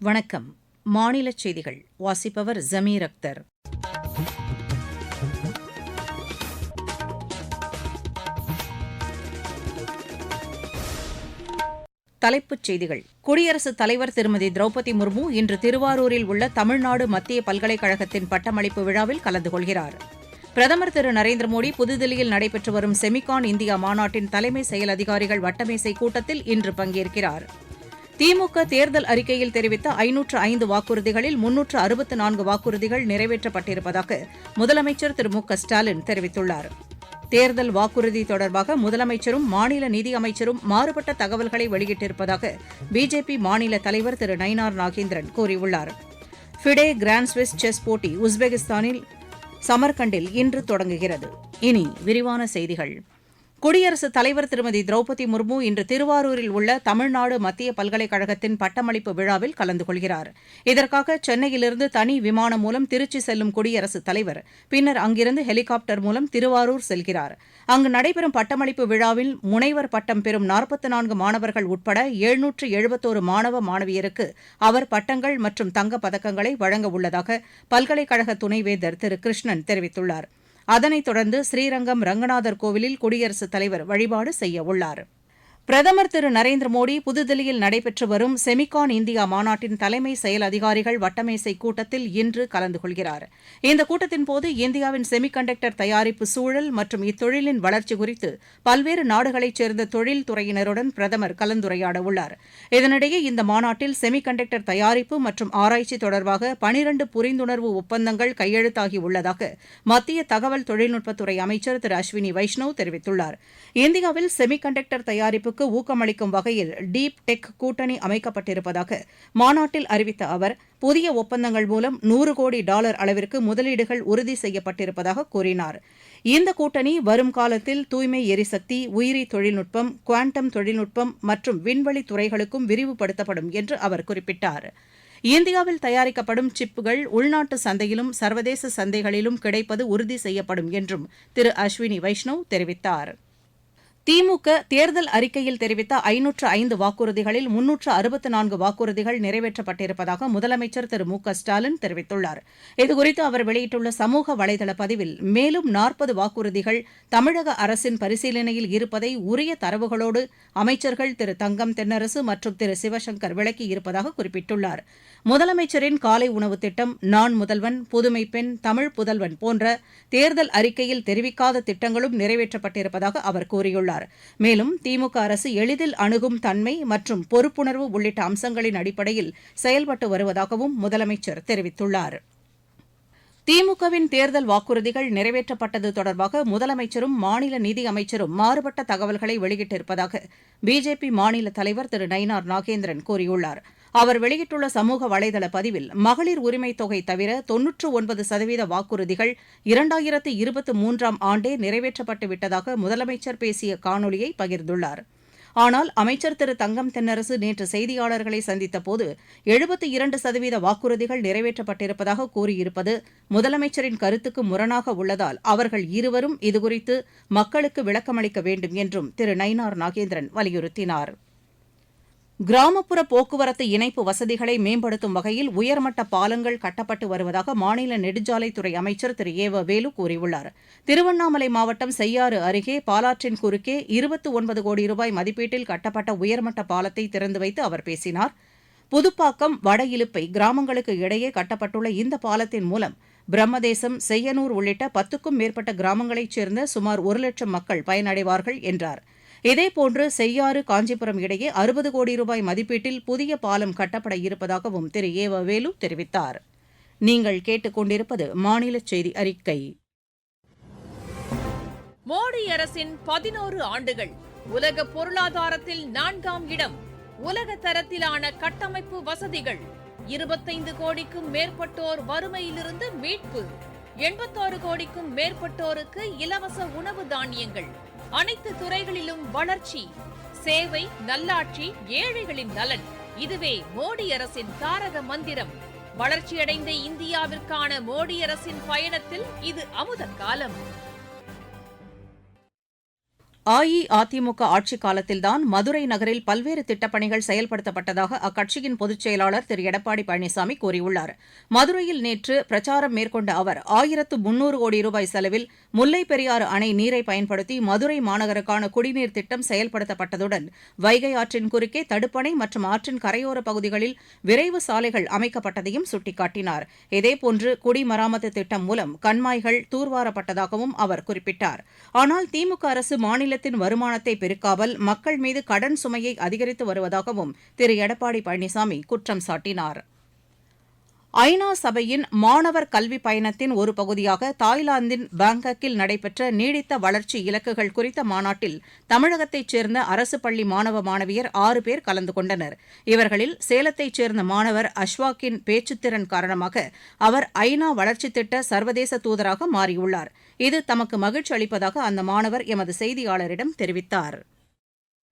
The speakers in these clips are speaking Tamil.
வணக்கம். மாநிலச் செய்திகள் வாசிப்பவர் ஜமீர் அக்தர். தலைப்புச் செய்திகள். குடியரசுத் தலைவர் திருமதி திரௌபதி முர்மு இன்று திருவாரூரில் உள்ள தமிழ்நாடு மத்திய பல்கலைக்கழகத்தின் பட்டமளிப்பு விழாவில் கலந்து கொள்கிறார். பிரதமர் திரு நரேந்திர மோடி புதுதில்லியில் நடைபெற்று வரும் செமிகான் இந்தியா மாநாட்டின் தலைமை செயல் அதிகாரிகள் வட்டமேசை கூட்டத்தில் இன்று பங்கேற்கிறார். திமுக தேர்தல் அறிக்கையில் தெரிவித்த 505 வாக்குறுதிகளில் 364 வாக்குறுதிகள் நிறைவேற்றப்பட்டிருப்பதாக முதலமைச்சர் திரு மு க ஸ்டாலின் தெரிவித்துள்ளார். தேர்தல் வாக்குறுதி தொடர்பாக முதலமைச்சரும் மாநில நிதியமைச்சரும் மாறுபட்ட தகவல்களை வெளியிட்டிருப்பதாக பிஜேபி மாநில தலைவர் திரு நயினார் நாகேந்திரன் கூறியுள்ளார். ஃபிடே கிராண்ட் ஸ்விஸ் செஸ் போட்டி உஸ்பெகிஸ்தானில் சமர்கண்டில் இன்று தொடங்குகிறது. இனி விரிவான செய்திகள். குடியரசுத் தலைவர் திருமதி திரௌபதி முர்மு இன்று திருவாரூரில் உள்ள தமிழ்நாடு மத்திய பல்கலைக்கழகத்தின் பட்டமளிப்பு விழாவில் கலந்து கொள்கிறார். இதற்காக சென்னையிலிருந்து தனி விமானம் மூலம் திருச்சி செல்லும் குடியரசுத் தலைவர் பின்னர் அங்கிருந்து ஹெலிகாப்டர் மூலம் திருவாரூர் செல்கிறார். அங்கு நடைபெறும் பட்டமளிப்பு விழாவில் முனைவர் பட்டம் பெறும் 44 மாணவர்கள் உட்பட 771 மாணவ மாணவியருக்கு அவர் பட்டங்கள் மற்றும் தங்கப் பதக்கங்களை வழங்க உள்ளதாக பல்கலைக்கழக துணைவேந்தர் திரு கிருஷ்ணன் தெரிவித்துள்ளார். அதனைத் தொடர்ந்து ஸ்ரீரங்கம் ரங்கநாதர் கோவிலில் குடியரசுத் தலைவர் வழிபாடு செய்யவுள்ளார். பிரதமர் திரு நரேந்திர மோடி புதுதில்லியில் நடைபெற்று வரும் செமிகான் இந்தியா மாநாட்டின் தலைமை செயல் அதிகாரிகள் வட்டமேசை கூட்டத்தில் இன்று கலந்து கொள்கிறார். இந்த கூட்டத்தின்போது இந்தியாவின் செமிகண்டக்டர் தயாரிப்பு சூழல் மற்றும் இத்தொழிலின் வளர்ச்சி குறித்து பல்வேறு நாடுகளைச் சேர்ந்த தொழில் துறையினருடன் பிரதமர் கலந்துரையாடவுள்ளார். இதனிடையே இந்த மாநாட்டில் செமிகண்டக்டர் தயாரிப்பு மற்றும் ஆராய்ச்சி தொடர்பாக 12 புரிந்துணர்வு ஒப்பந்தங்கள் கையெழுத்தாகியுள்ளதாக மத்திய தகவல் தொழில்நுட்பத்துறை அமைச்சர் திரு அஸ்வினி வைஷ்ணவ் தெரிவித்துள்ளார். இந்தியாவில் செமிகண்டக்டர் தயாரிப்புக்கு ஊக்கமளிக்கும் வகையில் டீப் டெக் கூட்டணி அமைக்கப்பட்டிருப்பதாக மாநாட்டில் அறிவித்த அவர் புதிய ஒப்பந்தங்கள் மூலம் $100 கோடி அளவிற்கு முதலீடுகள் உறுதி செய்யப்பட்டிருப்பதாக கூறினார். இந்த கூட்டணி வரும் காலத்தில் தூய்மை எரிசக்தி, உயிரி தொழில்நுட்பம், குவாண்டம் தொழில்நுட்பம் மற்றும் விண்வெளி துறைகளுக்கும் விரிவுபடுத்தப்படும் என்று அவர் குறிப்பிட்டார். இந்தியாவில் தயாரிக்கப்படும் சிப்புகள் உள்நாட்டு சந்தையிலும் சர்வதேச சந்தைகளிலும் கிடைப்பது உறுதி செய்யப்படும் என்றும் திரு அஸ்வினி வைஷ்ணவ் தெரிவித்தார். திமுக தேர்தல் அறிக்கையில் தெரிவித்த 505 வாக்குறுதிகளில் 364 வாக்குறுதிகள் நிறைவேற்றப்பட்டிருப்பதாக முதலமைச்சர் திரு மு க ஸ்டாலின் தெரிவித்துள்ளார். இதுகுறித்து அவர் வெளியிட்டுள்ள சமூக வலைதள பதிவில் மேலும் 40 வாக்குறுதிகள் தமிழக அரசின் பரிசீலனையில் இருப்பதை உரிய தரவுகளோடு அமைச்சர்கள் திரு தங்கம் தென்னரசு மற்றும் திரு சிவசங்கர் விளக்கியிருப்பதாக குறிப்பிட்டுள்ளார். முதலமைச்சரின் காலை உணவு திட்டம், நான் முதல்வன், புதுமை பெண், தமிழ் புதல்வன் போன்ற தேர்தல் அறிக்கையில் தெரிவிக்காத திட்டங்களும் நிறைவேற்றப்பட்டிருப்பதாக அவர் கூறியுள்ளார். மேலும் திமுக அரசு எளிதில் அணுகும் தன்மை மற்றும் பொறுப்புணர்வு உள்ளிட்ட அம்சங்களின் அடிப்படையில் செயல்பட்டு வருவதாகவும் முதலமைச்சர் தெரிவித்துள்ளார். திமுகவின் தேர்தல் வாக்குறுதிகள் நிறைவேற்றப்பட்டது தொடர்பாக முதலமைச்சரும் மாநில நிதியமைச்சரும் மாறுபட்ட தகவல்களை வெளியிட்டிருப்பதாக பிஜேபி மாநில தலைவர் திரு நயினார் நாகேந்திரன் கூறியுள்ளார். அவர் வெளியிட்டுள்ள சமூக வலைதள பதிவில் மகளிர் உரிமைத் தொகை தவிர 99% வாக்குறுதிகள் 2023ஆம் ஆண்டே நிறைவேற்றப்பட்டு விட்டதாக முதலமைச்சர் பேசிய காணொலியை பகிர்ந்துள்ளார். ஆனால் அமைச்சர் திரு தங்கம் தென்னரசு நேற்று செய்தியாளர்களை சந்தித்தபோது 72% வாக்குறுதிகள் நிறைவேற்றப்பட்டிருப்பதாக கூறியிருப்பது முதலமைச்சரின் கருத்துக்கு முரணாக உள்ளதால் அவர்கள் இருவரும் இதுகுறித்து மக்களுக்கு விளக்கமளிக்க வேண்டும் என்றும் திரு நயினார் நாகேந்திரன் வலியுறுத்தினார். கிராமப்புற போக்குவரத்து இணைப்பு வசதிகளை மேம்படுத்தும் வகையில் உயர்மட்ட பாலங்கள் கட்டப்பட்டு வருவதாக மாநில நெடுஞ்சாலைத்துறை அமைச்சர் திரு ஏ வ வேலு கூறியுள்ளார். திருவண்ணாமலை மாவட்டம் செய்யாறு அருகே பாலாற்றின் குறுக்கே 29 கோடி ரூபாய் மதிப்பீட்டில் கட்டப்பட்ட உயர்மட்ட பாலத்தை திறந்து வைத்து அவர் பேசினார். புதுப்பாக்கம், வட இலுப்பை கிராமங்களுக்கு இடையே கட்டப்பட்டுள்ள இந்த பாலத்தின் மூலம் பிரம்மதேசம், செய்யனூர் உள்ளிட்ட 10க்கும் மேற்பட்ட கிராமங்களைச் சேர்ந்த சுமார் 1 லட்சம் மக்கள் பயனடைவார்கள் என்றார். இதேபோன்று செய்யாறு, காஞ்சிபுரம் இடையே 60 கோடி ரூபாய் மதிப்பீட்டில் புதிய பாலம் கட்டப்பட இருப்பதாகவும் திரு ஏ வ வேலு தெரிவித்தார். நீங்கள் கேட்டுக்கொண்டிருப்பது மாநில செய்தி அறிக்கை. மோடி அரசின் 11 ஆண்டுகள் உலக பொருளாதாரத்தில் 4ஆம் இடம். உலக தரத்திலான கட்டமைப்பு வசதிகள், 25 கோடிக்கும் மேற்பட்டோர் வறுமையிலிருந்து மீட்பு, 86 கோடிக்கும் மேற்பட்டோருக்கு இலவச உணவு தானியங்கள், அனைத்து துறைகளிலும் வளர்ச்சி, சேவை, நல்லாட்சி, ஏழைகளின் நலன். இதுவே மோடி அரசின் தாரக மந்திரம். வளர்ச்சியடைந்த இந்தியாவிற்கான மோடி அரசின் பயணத்தில் இது அமுத காலம். அஇஅதிமுக ஆட்சிக் காலத்தில்தான் மதுரை நகரில் பல்வேறு திட்டப்பணிகள் செயல்படுத்தப்பட்டதாக அக்கட்சியின் பொதுச் செயலாளர் திரு எடப்பாடி பழனிசாமி கூறியுள்ளார். மதுரையில் நேற்று பிரச்சாரம் மேற்கொண்ட அவர் 1300 கோடி ரூபாய் செலவில் முல்லைப் பெரியாறு அணை நீரை பயன்படுத்தி மதுரை மாநகருக்கான குடிநீர் திட்டம் செயல்படுத்தப்பட்டதுடன் வைகை ஆற்றின் குறுக்கே தடுப்பணை மற்றும் ஆற்றின் கரையோர பகுதிகளில் விரைவு சாலைகள் அமைக்கப்பட்டதையும் சுட்டிக்காட்டினார். இதேபோன்று குடிமராமத்து திட்டம் மூலம் கண்மாய்கள் தூர்வாரப்பட்டதாகவும் அவர் குறிப்பிட்டார். ஆனால் திமுக அரசு மாநிலத்தின் வருமானத்தை பெருக்காமல் மக்கள் மீது கடன் சுமையை அதிகரித்து வருவதாகவும் திரு எடப்பாடி பழனிசாமி குற்றம் சாட்டினார். ஐநா சபையின் மாணவர் கல்வி பயணத்தின் ஒரு பகுதியாக தாய்லாந்தின் பாங்காக்கில் நடைபெற்ற நீடித்த வளர்ச்சி இலக்குகள் குறித்த மாநாட்டில் தமிழகத்தைச் சேர்ந்த அரசு பள்ளி மாணவ மாணவியர் 6 பேர் கலந்து கொண்டனர். இவர்களில் சேலத்தைச் சேர்ந்த மாணவர் அஷ்வாக்கின் பேச்சுத்திறன் காரணமாக அவர் ஐநா வளர்ச்சித் திட்ட சர்வதேச தூதராக மாறியுள்ளார். இது தமக்கு மகிழ்ச்சி அளிப்பதாக அந்த மாணவர் எமது செய்தியாளரிடம் தெரிவித்தார்.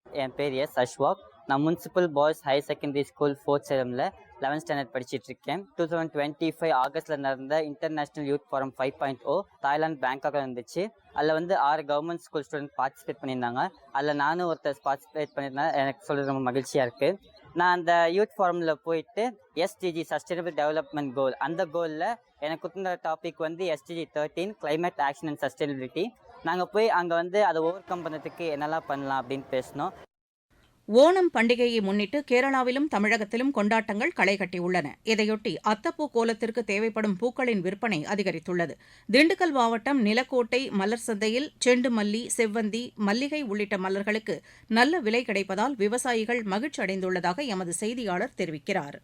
என் பேர் அஷ்வாக். நான் municipal boys higher secondary school 4th செரமில் 11th standard படிச்சுட்டு இருக்கேன். 2025 ஆகஸ்ட்டில் நடந்த இன்டர்நேஷ்னல் யூத் ஃபாரம் 5.0 தாய்லாந்து பேங்காக்கில் இருந்துச்சு. அதில் 6 கவர்மெண்ட் ஸ்கூல் ஸ்டூடெண்ட் பார்ட்டிசிபேட் பண்ணியிருந்தாங்க. அதில் நானும் ஒருத்தர் பார்ட்டிசிபேட் பண்ணியிருந்தேன். எனக்கு சொல்கிறது ரொம்ப மகிழ்ச்சியாக இருக்குது. நான் அந்த யூத் ஃபாரமில் போயிட்டு SDG சஸ்டைனபிள் டெவலப்மெண்ட் கோல், அந்த கோலில் எனக்கு கொடுத்த topic SDG 13 climate action and sustainability. நாங்கள் போய் அங்கே அதை ஓவர் கம் பண்ணுறதுக்கு என்னெல்லாம் பண்ணலாம் அப்படின்னு பேசினோம். ஓணம் பண்டிகையை முன்னிட்டு கேரளாவிலும் தமிழகத்திலும் கொண்டாட்டங்கள் களை கட்டியுள்ளன. இதையொட்டி அத்தப்பூ கோலத்திற்கு தேவைப்படும் பூக்களின் விற்பனை அதிகரித்துள்ளது. திண்டுக்கல் மாவட்டம் நிலக்கோட்டை மலர் சந்தையில் செண்டு மல்லி, செவ்வந்தி, மல்லிகை உள்ளிட்ட மலர்களுக்கு நல்ல விலை கிடைப்பதால் விவசாயிகள் மகிழ்ச்சி அடைந்துள்ளதாக எமது செய்தியாளர் தெரிவிக்கிறார்.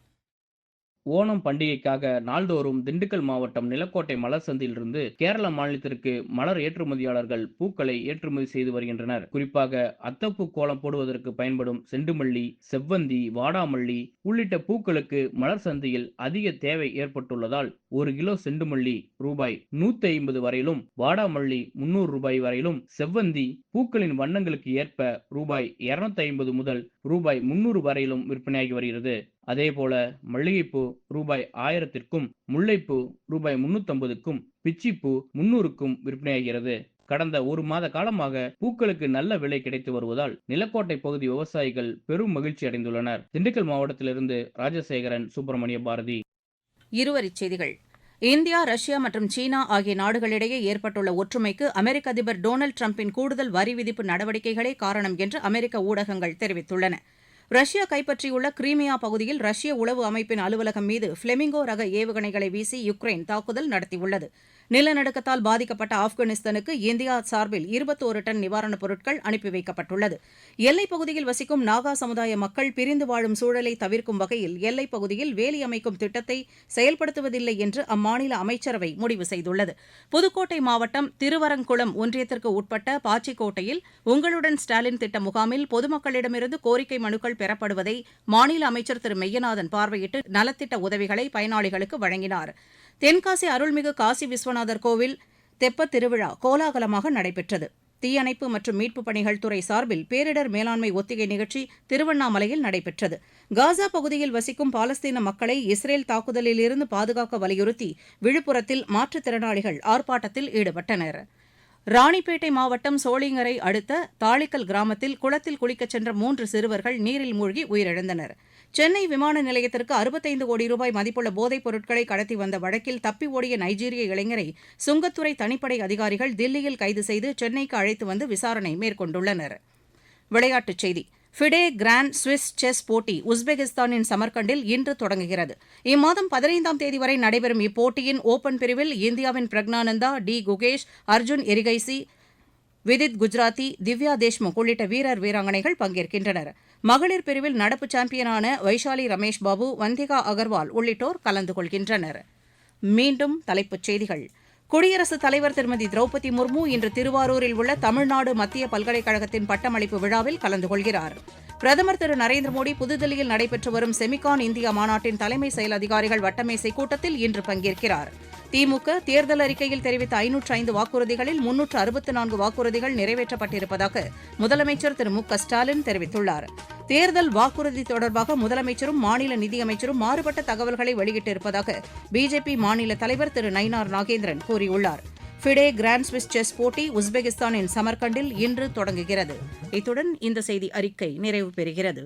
ஓணம் பண்டிகைக்காக நாள்தோறும் திண்டுக்கல் மாவட்டம் நிலக்கோட்டை மலர் சந்தையிலிருந்து கேரள மாநிலத்திற்கு மலர் ஏற்றுமதியாளர்கள் பூக்களை ஏற்றுமதி செய்து வருகின்றனர். குறிப்பாக அத்தப்பூ கோலம் போடுவதற்கு பயன்படும் செண்டுமல்லி, செவ்வந்தி, வாடாமல்லி உள்ளிட்ட பூக்களுக்கு மலர் சந்தையில் அதிக தேவை ஏற்பட்டுள்ளதால் 1 கிலோ செண்டுமல்லி ரூபாய் 150 வரையிலும், வாடாமல்லி 300 ரூபாய் வரையிலும், செவ்வந்தி பூக்களின் வண்ணங்களுக்கு ஏற்ப ரூபாய் 250 முதல் ரூபாய் 300 வரையிலும் விற்பனையாகி வருகிறது. அதேபோல மல்லிகைப்பூ ரூபாய் 1000ற்கும், முல்லைப்பூ ரூபாய் 350க்கும், பிச்சிப்பூ 300க்கும் விற்பனையாகிறது. கடந்த 1 மாத காலமாக பூக்களுக்கு நல்ல விலை கிடைத்து வருவதால் நிலக்கோட்டை பகுதி விவசாயிகள் பெரும் மகிழ்ச்சி அடைந்துள்ளனர். திண்டுக்கல் மாவட்டத்திலிருந்து ராஜசேகரன், சுப்பிரமணிய பாரதி. இருவரிச் செய்திகள். இந்தியா, ரஷ்யா மற்றும் சீனா ஆகிய நாடுகளிடையே ஏற்பட்டுள்ள ஒற்றுமைக்கு அமெரிக்க அதிபர் டொனால்டு டிரம்பின் கூடுதல் வரி விதிப்பு நடவடிக்கைகளே காரணம் என்று அமெரிக்க ஊடகங்கள் தெரிவித்துள்ளன. ரஷ்யா கைப்பற்றியுள்ள கிரீமியா பகுதியில் ரஷ்ய உளவு அமைப்பின் அலுவலகம் மீது பிளெமிங்கோ ரக ஏவுகணைகளை வீசி யுக்ரைன் தாக்குதல் நடத்தியுள்ளது. நிலநடுக்கத்தால் பாதிக்கப்பட்ட ஆப்கானிஸ்தானுக்கு இந்தியா சார்பில் 21 டன் நிவாரணப் பொருட்கள் அனுப்பி வைக்கப்பட்டுள்ளது. எல்லைப் பகுதியில் வசிக்கும் நாகா சமுதாய மக்கள் பிரிந்து வாழும் சூழலை தவிர்க்கும் வகையில் எல்லைப் பகுதியில் வேலி அமைக்கும் திட்டத்தை செயல்படுத்துவதில்லை என்று அம்மாநில அமைச்சரவை முடிவு செய்துள்ளது. புதுக்கோட்டை மாவட்டம் திருவரங்குளம் ஒன்றியத்திற்கு உட்பட்ட பாச்சிக்கோட்டையில் உங்களுடன் ஸ்டாலின் திட்ட முகாமில் பொதுமக்களிடமிருந்து கோரிக்கை மனுக்கள் பெறப்படுவதை மாநில அமைச்சர் திரு மெய்யநாதன் பார்வையிட்டு நலத்திட்ட உதவிகளை பயனாளிகளுக்கு வழங்கினார். தென்காசி அருள்மிகு காசி விஸ்வநாதர் கோவில் தெப்பத் திருவிழா கோலாகலமாக நடைபெற்றது. தீயணைப்பு மற்றும் மீட்புப் பணிகள் துறை சார்பில் பேரிடர் மேலாண்மை ஒத்திகை நிகழ்ச்சி திருவண்ணாமலையில் நடைபெற்றது. காசா பகுதியில் வசிக்கும் பாலஸ்தீன மக்களை இஸ்ரேல் தாக்குதலிலிருந்து பாதுகாக்க வலியுறுத்தி விழுப்புரத்தில் மாற்றுத்திறனாளிகள் ஆர்ப்பாட்டத்தில் ஈடுபட்டனர். ராணிப்பேட்டை மாவட்டம் சோளிங்கரை அடுத்த தாளிக்கல் கிராமத்தில் குளத்தில் குளிக்கச் சென்ற 3 சிறுவர்கள் நீரில் மூழ்கி உயிரிழந்தனர். சென்னை விமான நிலையத்திற்கு 65 கோடி ரூபாய் மதிப்புள்ள போதைப் பொருட்களை கடத்தி வந்த வழக்கில் தப்பி ஓடிய நைஜீரிய இளைஞரை சுங்கத்துறை தனிப்படை அதிகாரிகள் தில்லியில் கைது செய்து சென்னைக்கு அழைத்து வந்து விசாரணை மேற்கொண்டுள்ளனர். விளையாட்டுச் செய்தி. ஃபிடே கிராண்ட் சுவிஸ் செஸ் போட்டி உஸ்பெகிஸ்தானின் சமர்கண்டில் இன்று தொடங்குகிறது. இம்மாதம் 15ஆம் தேதி வரை நடைபெறும் இப்போட்டியின் ஓபன் பிரிவில் இந்தியாவின் பிரக்னானந்தா, டி குகேஷ், அர்ஜுன் எரிகைசி, விதித் குஜராத்தி, திவ்யா தேஷ்முக் உள்ளிட்ட வீரர் வீராங்கனைகள் பங்கேற்கின்றனர். மகளிர் பிரிவில் நடப்பு சாம்பியனான வைஷாலி ரமேஷ் பாபு, வந்திகா அகர்வால் உள்ளிட்டோர் கலந்து கொள்கின்றனர். மீண்டும் தலைப்புச் செய்திகள். குடியரசுத் தலைவர் திருமதி திரௌபதி முர்மு இன்று திருவாரூரில் உள்ள தமிழ்நாடு மத்திய பல்கலைக்கழகத்தின் பட்டமளிப்பு விழாவில் கலந்து கொள்கிறார். பிரதமர் திரு நரேந்திர மோடி புதுதில்லியில் நடைபெற்று வரும் செமிகான் இந்தியா மாநாட்டின் தலைமை செயல் அதிகாரிகள் வட்டமேசை கூட்டத்தில் இன்று பங்கேற்கிறார். திமுக தேர்தல் அறிக்கையில் தெரிவித்த 505 வாக்குறுதிகளில் 364 வாக்குறுதிகள் நிறைவேற்றப்பட்டிருப்பதாக முதலமைச்சர் திரு மு.க. ஸ்டாலின் தெரிவித்துள்ளார். தேர்தல் வாக்குறுதி தொடர்பாக முதலமைச்சரும் மாநில நிதியமைச்சரும் மாறுபட்ட தகவல்களை வெளியிட்டிருப்பதாக பிஜேபி மாநில தலைவர் திரு நயினார் நாகேந்திரன் கூறியுள்ளார். ஃபிடே கிராண்ட் ஸ்விஸ் செஸ் போட்டி உஸ்பெகிஸ்தானின் சமர்கண்டில் இன்று தொடங்குகிறது. இத்துடன் இந்த செய்தி அறிக்கை நிறைவு பெறுகிறது.